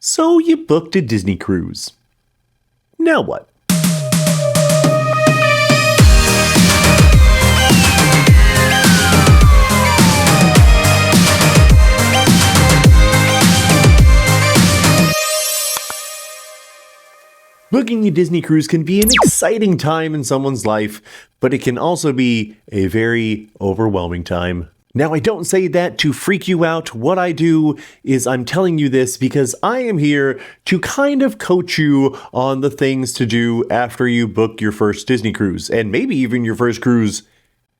So you booked a Disney cruise. Now what? Booking a Disney cruise can be an exciting time in someone's life, but it can also be a very overwhelming time. Now, I don't say that to freak you out. What I do is I'm telling you this because I am here to kind of coach you on the things to do after you book your first Disney cruise, and maybe even your first cruise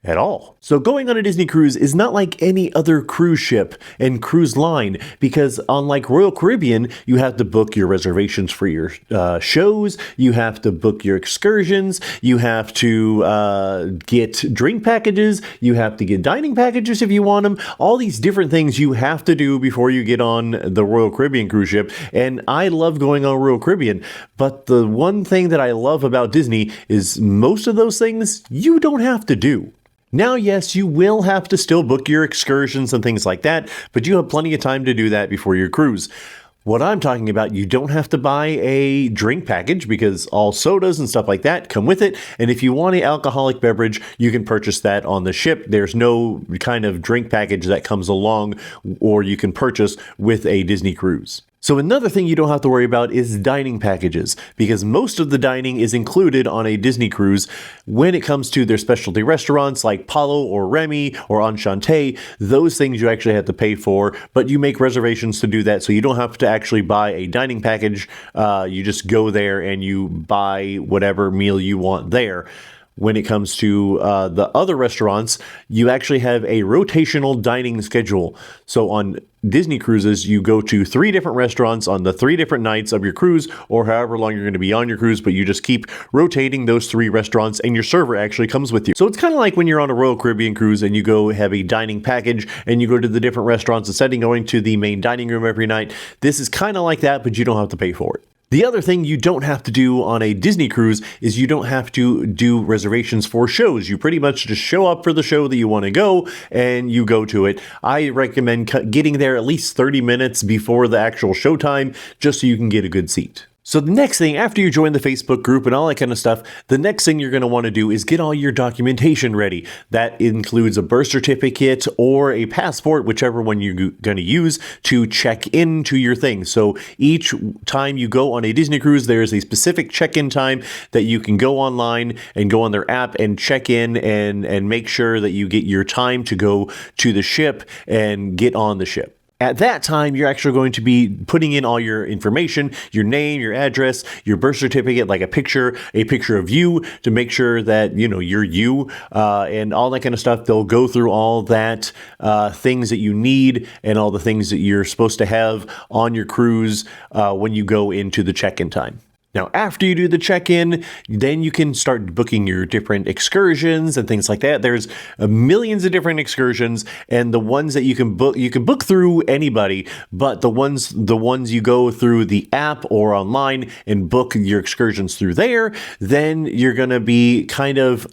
at all. So going on a Disney cruise is not like any other cruise ship and cruise line, because unlike Royal Caribbean, you have to book your reservations for your shows, you have to book your excursions, you have to get drink packages, you have to get dining packages if you want them, all these different things you have to do before you get on the Royal Caribbean cruise ship. And I love going on Royal Caribbean, but the one thing that I love about Disney is most of those things you don't have to do. Now, yes, you will have to still book your excursions and things like that, but you have plenty of time to do that before your cruise. What I'm talking about, you don't have to buy a drink package because all sodas and stuff like that come with it. And if you want an alcoholic beverage, you can purchase that on the ship. There's no kind of drink package that comes along or you can purchase with a Disney cruise. So another thing you don't have to worry about is dining packages, because most of the dining is included on a Disney cruise. When it comes to their specialty restaurants like Palo or Remy or Enchanting, those things you actually have to pay for, but you make reservations to do that, so you don't have to actually buy a dining package. You just go there and you buy whatever meal you want there. When it comes to the other restaurants, you actually have a rotational dining schedule. So on Disney cruises, you go to 3 different restaurants on the 3 different nights of your cruise, or however long you're going to be on your cruise, but you just keep rotating those 3 restaurants and your server actually comes with you. So it's kind of like when you're on a Royal Caribbean cruise and you go have a dining package and you go to the different restaurants instead of going to the main dining room every night. This is kind of like that, but you don't have to pay for it. The other thing you don't have to do on a Disney cruise is you don't have to do reservations for shows. You pretty much just show up for the show that you want to go and you go to it. I recommend getting there at least 30 minutes before the actual showtime just so you can get a good seat. So the next thing, after you join the Facebook group and all that kind of stuff, the next thing you're going to want to do is get all your documentation ready. That includes a birth certificate or a passport, whichever one you're going to use to check into your thing. So each time you go on a Disney cruise, there is a specific check-in time that you can go online and go on their app and check in and make sure that you get your time to go to the ship and get on the ship. At that time, you're actually going to be putting in all your information, your name, your address, your birth certificate, like a picture of you to make sure that, you're you, and all that kind of stuff. They'll go through all that things that you need and all the things that you're supposed to have on your cruise when you go into the check-in time. Now, after you do the check-in, then you can start booking your different excursions and things like that. There's millions of different excursions, and the ones that you can book through anybody, but the ones you go through the app or online and book your excursions through there, then you're going to be kind of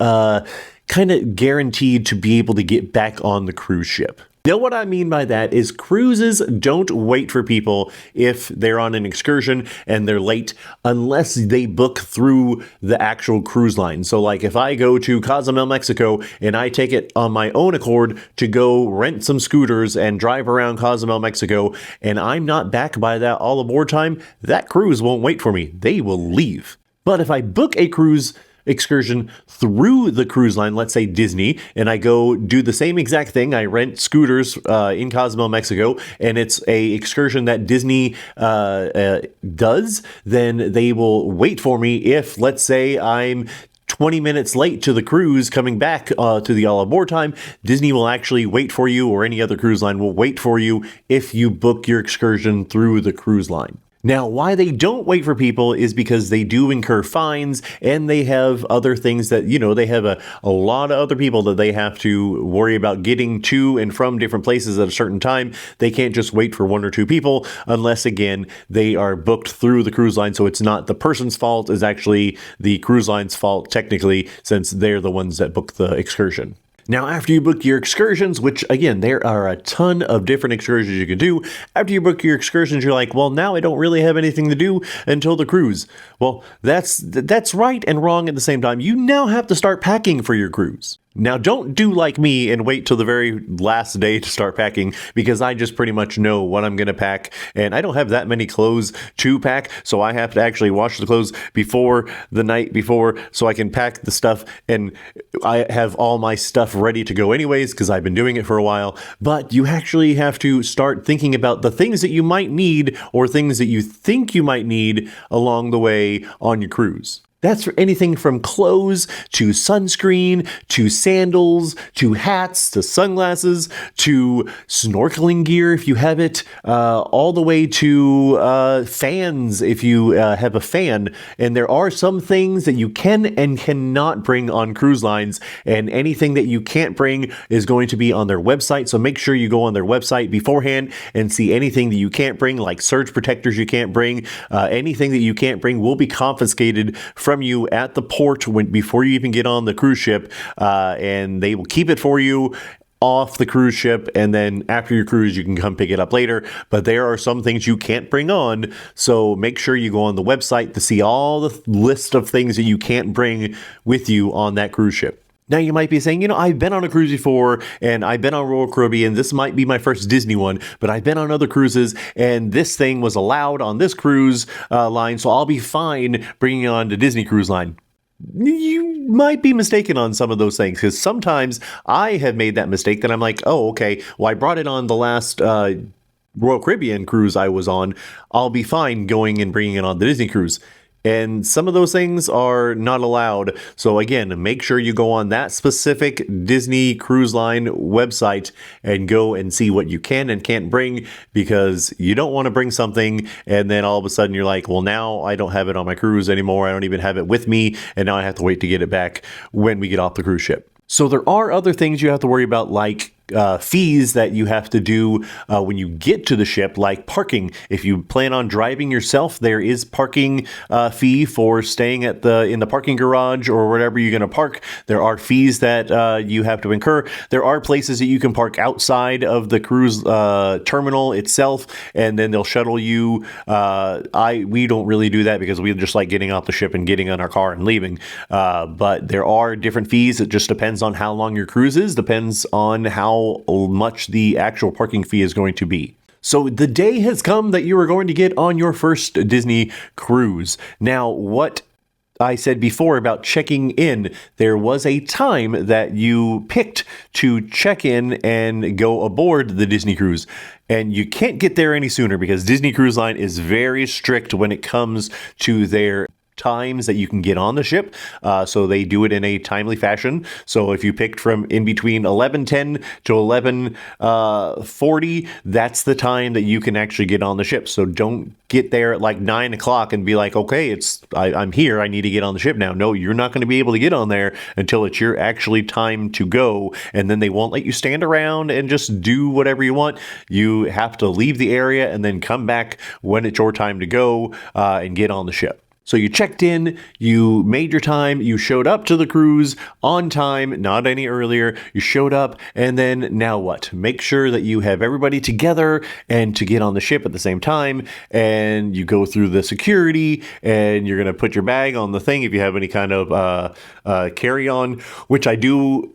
guaranteed to be able to get back on the cruise ship. Now, what I mean by that is cruises don't wait for people if they're on an excursion and they're late unless they book through the actual cruise line. So like if I go to Cozumel, Mexico, and I take it on my own accord to go rent some scooters and drive around Cozumel, Mexico, and I'm not back by that all aboard time, that cruise won't wait for me. They will leave. But if I book a cruise excursion through the cruise line, let's say Disney, and I go do the same exact thing. I rent scooters in Cozumel, Mexico, and it's a excursion that Disney does, then they will wait for me if, let's say, I'm 20 minutes late to the cruise coming back to the all aboard time. Disney will actually wait for you, or any other cruise line will wait for you if you book your excursion through the cruise line. Now, why they don't wait for people is because they do incur fines, and they have other things that, they have a lot of other people that they have to worry about getting to and from different places at a certain time. They can't just wait for 1 or 2 people unless, again, they are booked through the cruise line. So it's not the person's fault, it's actually the cruise line's fault, technically, since they're the ones that booked the excursion. Now, after you book your excursions, which again, there are a ton of different excursions you can do, after you book your excursions, you're like, well, now I don't really have anything to do until the cruise. Well, that's right and wrong at the same time. You now have to start packing for your cruise. Now, don't do like me and wait till the very last day to start packing, because I just pretty much know what I'm going to pack, and I don't have that many clothes to pack, so I have to actually wash the clothes before the night before so I can pack the stuff, and I have all my stuff ready to go anyways because I've been doing it for a while. But you actually have to start thinking about the things that you might need or things that you think you might need along the way on your cruise. That's for anything from clothes to sunscreen to sandals to hats to sunglasses to snorkeling gear if you have it, all the way to fans if you have a fan. And there are some things that you can and cannot bring on cruise lines, and anything that you can't bring is going to be on their website. So make sure you go on their website beforehand and see anything that you can't bring, like surge protectors you can't bring. Anything that you can't bring will be confiscated from you at the port before you even get on the cruise ship, and they will keep it for you off the cruise ship, and then after your cruise you can come pick it up later. But there are some things you can't bring on, so make sure you go on the website to see all the list of things that you can't bring with you on that cruise ship. Now you might be saying, I've been on a cruise before, and I've been on Royal Caribbean. This might be my first Disney one, but I've been on other cruises, and this thing was allowed on this cruise line, so I'll be fine bringing it on to Disney Cruise Line. You might be mistaken on some of those things, because sometimes I have made that mistake that I'm like, oh, okay, well, I brought it on the last Royal Caribbean cruise I was on. I'll be fine going and bringing it on the Disney cruise. And some of those things are not allowed. So again, make sure you go on that specific Disney Cruise Line website and go and see what you can and can't bring, because you don't want to bring something and then all of a sudden you're like, well, now I don't have it on my cruise anymore. I don't even have it with me. And now I have to wait to get it back when we get off the cruise ship. So there are other things you have to worry about, like fees that you have to do when you get to the ship, like parking. If you plan on driving yourself, there is parking fee for staying in the parking garage or wherever you're going to park. There are fees that you have to incur. There are places that you can park outside of the cruise terminal itself, and then they'll shuttle you. We don't really do that because we just like getting off the ship and getting in our car and leaving. But there are different fees. It just depends on how long your cruise is, depends on how much the actual parking fee is going to be. So the day has come that you are going to get on your first Disney cruise. Now, what I said before about checking in, there was a time that you picked to check in and go aboard the Disney cruise. And you can't get there any sooner because Disney Cruise Line is very strict when it comes to their times that you can get on the ship. So they do it in a timely fashion. So if you picked from in between 11:10 to 11:40, that's the time that you can actually get on the ship. So don't get there at like 9 o'clock and be like, okay, I'm here, I need to get on the ship now. No, you're not going to be able to get on there until it's your actually time to go. And then they won't let you stand around and just do whatever you want. You have to leave the area and then come back when it's your time to go and get on the ship. So you checked in, you made your time, you showed up to the cruise on time, not any earlier. You showed up, and then now what? Make sure that you have everybody together and to get on the ship at the same time, and you go through the security, and you're going to put your bag on the thing if you have any kind of carry-on, which I do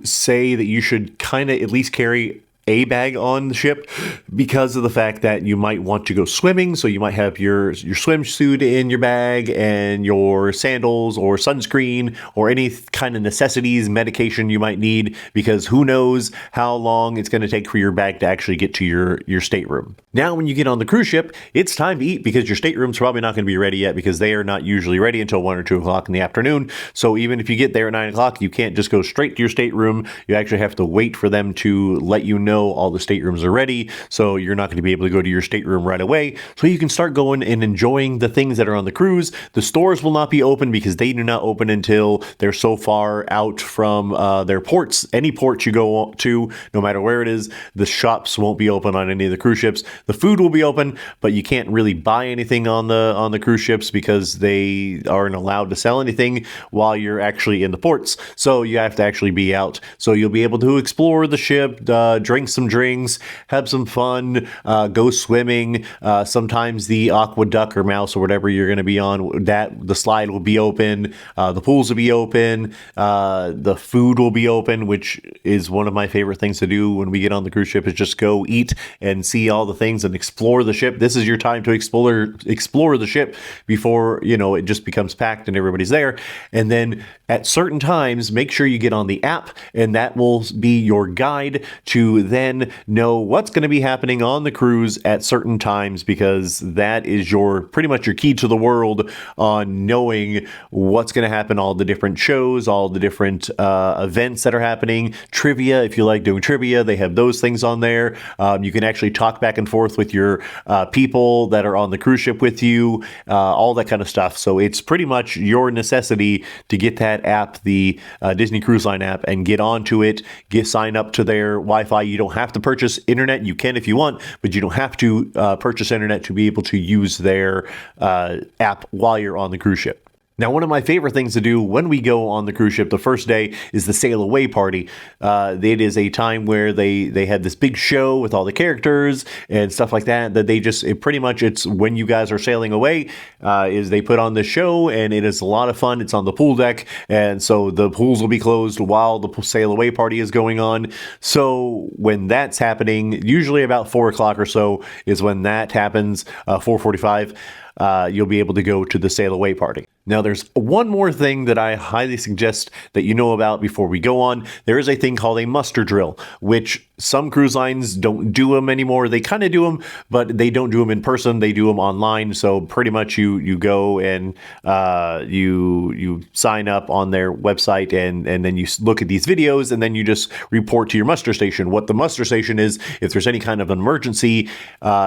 say that you should kind of at least carry a bag on the ship because of the fact that you might want to go swimming. So you might have your swimsuit in your bag and your sandals or sunscreen or any kind of necessities, medication you might need, because who knows how long it's going to take for your bag to actually get to your stateroom. Now, when you get on the cruise ship, it's time to eat because your stateroom's probably not going to be ready yet because they are not usually ready until 1 or 2 o'clock in the afternoon. So even if you get there at 9 o'clock, you can't just go straight to your stateroom. You actually have to wait for them to let you know know all the staterooms are ready, so you're not going to be able to go to your stateroom right away. So you can start going and enjoying the things that are on the cruise. The stores will not be open because they do not open until they're so far out from their ports. Any port you go to, no matter where it is, the shops won't be open on any of the cruise ships. The food will be open, but you can't really buy anything on the cruise ships because they aren't allowed to sell anything while you're actually in the ports. So you have to actually be out. So you'll be able to explore the ship, drink some drinks, have some fun, go swimming. Sometimes the aqueduct or mouse or whatever you're going to be on, that the slide will be open, the pools will be open, the food will be open, which is one of my favorite things to do when we get on the cruise ship, is just go eat and see all the things and explore the ship. This is your time to explore the ship before, it just becomes packed and everybody's there. And then at certain times, make sure you get on the app, and that will be your guide to then know what's going to be happening on the cruise at certain times, because that is pretty much your key to the world on knowing what's going to happen, all the different shows, all the different events that are happening. Trivia, if you like doing trivia, they have those things on there. You can actually talk back and forth with your people that are on the cruise ship with you, all that kind of stuff. So it's pretty much your necessity to get that app, the Disney Cruise Line app, and get onto it, sign up to their Wi-Fi. You don't have to purchase internet. You can if you want, but you don't have to purchase internet to be able to use their app while you're on the cruise ship. Now, one of my favorite things to do when we go on the cruise ship the first day is the sail away party. It is a time where they have this big show with all the characters and stuff like that, it's when you guys are sailing away, is they put on the show, and it is a lot of fun. It's on the pool deck, and so the pools will be closed while the sail away party is going on. So when that's happening, usually about 4 o'clock or so is when that happens, 4:45. You'll be able to go to the sail away party. Now, there's one more thing that I highly suggest that you know about before we go on. There is a thing called a muster drill, which some cruise lines don't do them anymore. They kind of do them, but they don't do them in person. They do them online. So pretty much you go and you sign up on their website, and then you look at these videos, and then you just report to your muster station. What the muster station is, if there's any kind of an emergency,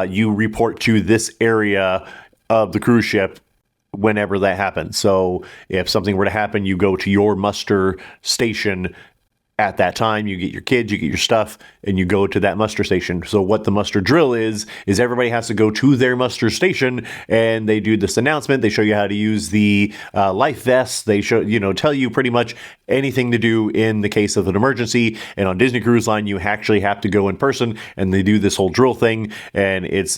you report to this area of the cruise ship whenever that happens. So if something were to happen, you go to your muster station at that time. You get your kids, you get your stuff, and you go to that muster station. So what the muster drill is everybody has to go to their muster station, and they do this announcement. They show you how to use the life vests. They tell you pretty much anything to do in the case of an emergency. And on Disney Cruise Line, you actually have to go in person, and they do this whole drill thing. And it's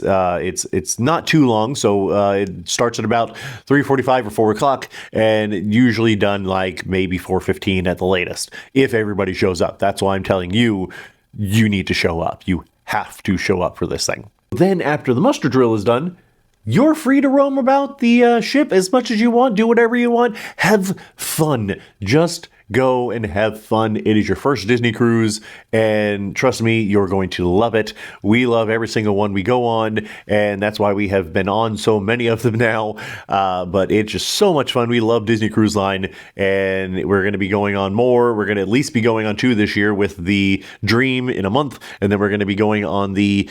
not too long. So it starts at about 3:45 or 4 o'clock, and usually done like maybe 4:15 at the latest, if everybody shows up. That's why I'm telling you, you need to show up. You have to show up for this thing. Then after the muster drill is done, you're free to roam about the ship as much as you want. Do whatever you want. Have fun. Just go and have fun. It is your first Disney cruise, and trust me, you're going to love it. We love every single one we go on, and that's why we have been on so many of them now. But it's just so much fun. We love Disney Cruise Line, and we're going to be going on more. We're going to at least be going on 2 this year with the Dream in a month, and then we're going to be going on the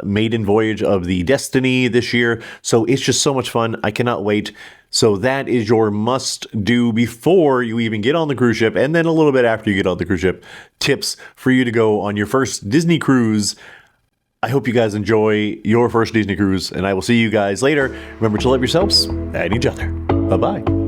maiden voyage of the Destiny this year. So it's just so much fun. I cannot wait. So that is your must-do before you even get on the cruise ship, and then a little bit after you get on the cruise ship. Tips for you to go on your first Disney cruise. I hope you guys enjoy your first Disney cruise, and I will see you guys later. Remember to love yourselves and each other. Bye-bye.